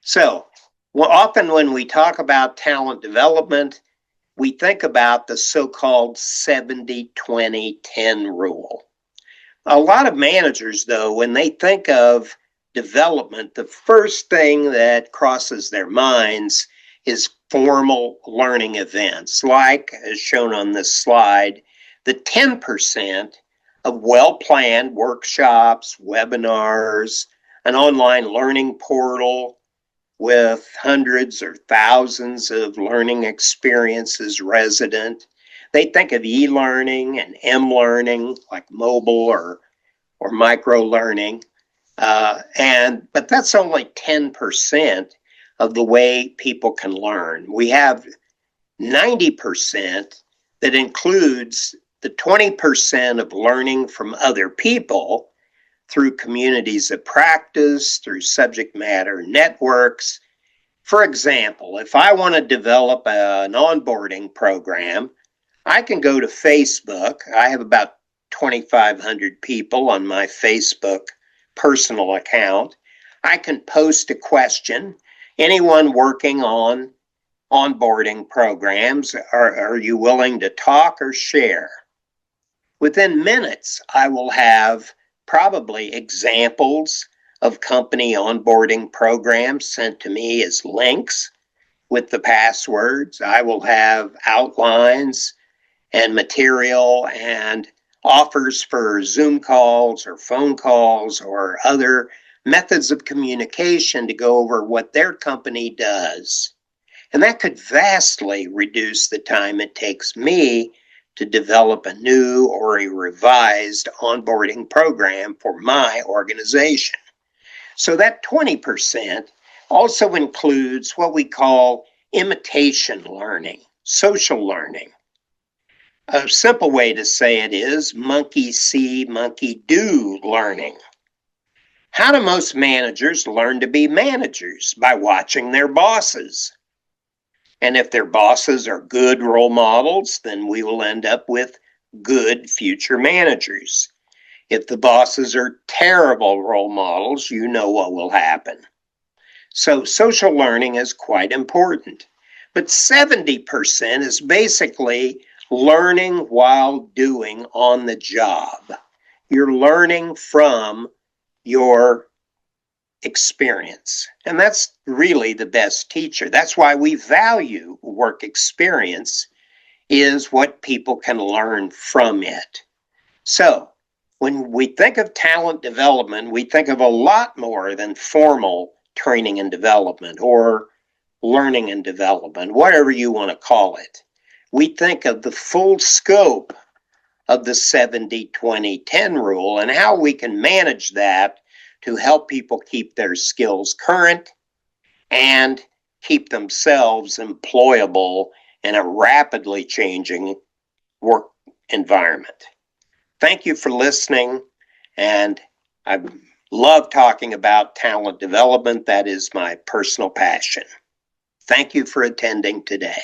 So, often when we talk about talent development, we think about the so-called 70-20-10 rule. A lot of managers, though, when they think of development, the first thing that crosses their minds is formal learning events, like, as shown on this slide, the 10% of well-planned workshops, webinars, an online learning portal with hundreds or thousands of learning experiences resident. They think of e-learning and m-learning, like mobile or micro learning, but that's only 10% of the way people can learn. We have 90% that includes the 20% of learning from other people through communities of practice, through subject matter networks. For example, if I want to develop an onboarding program, I can go to Facebook. I have about 2,500 people on my Facebook personal account. I can post a question. Anyone working on onboarding programs, are you willing to talk or share? Within minutes, I will have probably examples of company onboarding programs sent to me as links with the passwords. I will have outlines and material and offers for Zoom calls or phone calls or other methods of communication to go over what their company does. And that could vastly reduce the time it takes me to develop a new or a revised onboarding program for my organization. So that 20% also includes what we call imitation learning, social learning. A simple way to say it is monkey see, monkey do learning. How do most managers learn to be managers? By watching their bosses. And if their bosses are good role models, then we will end up with good future managers. If the bosses are terrible role models, you know what will happen. So social learning is quite important. But 70% is basically learning while doing on the job. You're learning from your experience. And that's really the best teacher. That's why we value work experience, is what people can learn from it. So when we think of talent development, we think of a lot more than formal training and development or learning and development, whatever you want to call it. We think of the full scope of the 70-20-10 rule and how we can manage that to help people keep their skills current and keep themselves employable in a rapidly changing work environment. Thank you for listening, and I love talking about talent development. That is my personal passion. Thank you for attending today.